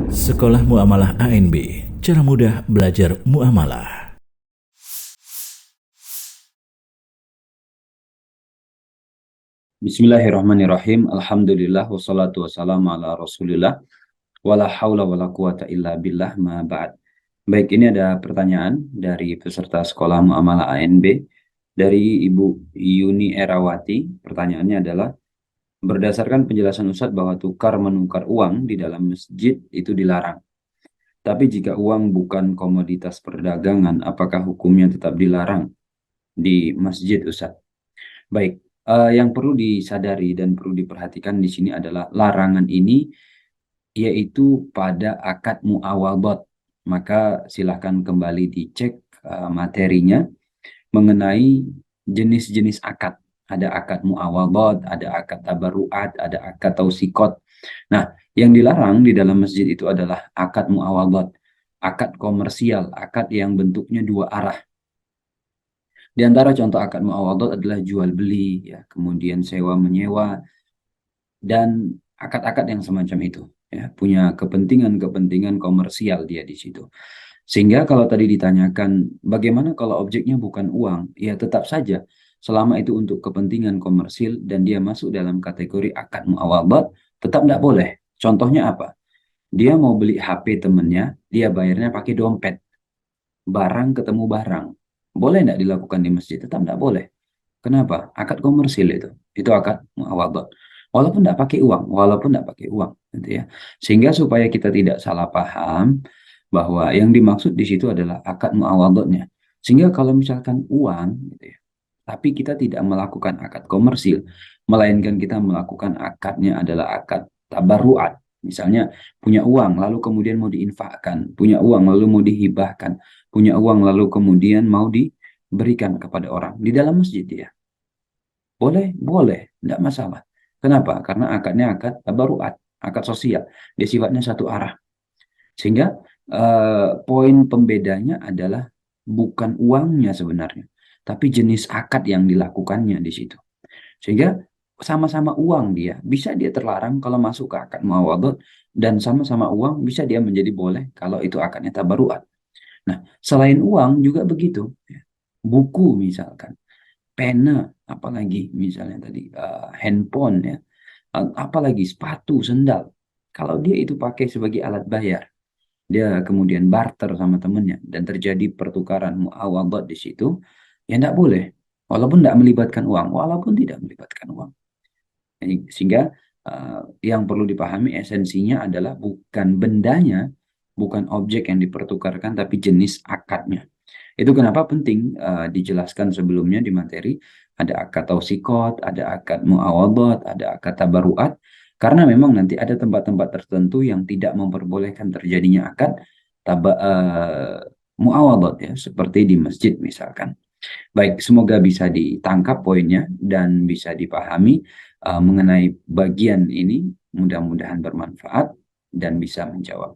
Sekolah Muamalah ANB, cara mudah belajar muamalah. Bismillahirrahmanirrahim. Alhamdulillah wassalatu wassalamu ala Rasulillah wala haula wala quwata illa billah ma ba'd. Baik, ini ada pertanyaan dari peserta Sekolah Muamalah ANB dari Ibu Yuni Erawati. Pertanyaannya adalah, berdasarkan penjelasan Ustadz bahwa tukar menukar uang di dalam masjid itu dilarang. Tapi jika uang bukan komoditas perdagangan, apakah hukumnya tetap dilarang di masjid, Ustadz? Baik, yang perlu disadari dan perlu diperhatikan di sini adalah larangan ini yaitu pada akad muawadhat. Maka silahkan kembali dicek materinya mengenai jenis-jenis akad. Ada akad muawadhat, ada akad tabarruat, ada akad tausikot. Nah, yang dilarang di dalam masjid itu adalah akad muawadhat, akad komersial, akad yang bentuknya dua arah. Di antara contoh akad muawadhat adalah jual beli, ya, kemudian sewa menyewa, dan akad-akad yang semacam itu, ya, punya kepentingan-kepentingan komersial dia di situ. Sehingga kalau tadi ditanyakan bagaimana kalau objeknya bukan uang, ya tetap saja selama itu untuk kepentingan komersil dan dia masuk dalam kategori akad muawadhat, tetap tidak boleh. Contohnya apa? Dia mau beli HP temennya, dia bayarnya pakai dompet, barang ketemu barang. Boleh tidak dilakukan di masjid? Tetap tidak boleh. Kenapa? Akad komersil itu akad muawadhat. Walaupun tidak pakai uang, gitu ya. Sehingga supaya kita tidak salah paham bahwa yang dimaksud di situ adalah akad muawadhatnya. Sehingga kalau misalkan uang, gitu ya, tapi kita tidak melakukan akad komersil, melainkan kita melakukan akadnya adalah akad tabarruat. Misalnya punya uang lalu kemudian mau diinfakkan, punya uang lalu mau dihibahkan, punya uang lalu kemudian mau diberikan kepada orang di dalam masjid ya. Boleh, boleh, tidak masalah. Kenapa? Karena akadnya akad tabarruat, akad sosial. Dia sifatnya satu arah. Sehingga poin pembedanya adalah bukan uangnya sebenarnya, tapi jenis akad yang dilakukannya di situ. Sehingga sama-sama uang bisa dia terlarang kalau masuk ke akad muawadhat, dan sama-sama uang bisa dia menjadi boleh kalau itu akadnya tabarruat. Nah, selain uang juga begitu. Buku misalkan, pena, apalagi misalnya tadi handphone ya, apalagi sepatu, sendal. Kalau dia itu pakai sebagai alat bayar, dia kemudian barter sama temennya dan terjadi pertukaran muawadhat di situ, ya tidak boleh. Walaupun tidak melibatkan uang, walaupun tidak melibatkan uang. Sehingga yang perlu dipahami esensinya adalah bukan bendanya, bukan objek yang dipertukarkan, tapi jenis akadnya. Itu kenapa penting dijelaskan sebelumnya di materi, ada akad tausikot, ada akad muawadhat, ada akad tabarruat, karena memang nanti ada tempat-tempat tertentu yang tidak memperbolehkan terjadinya akad muawadhat ya, seperti di masjid misalkan. Baik, semoga bisa ditangkap poinnya dan bisa dipahami mengenai bagian ini, mudah-mudahan bermanfaat dan bisa menjawab.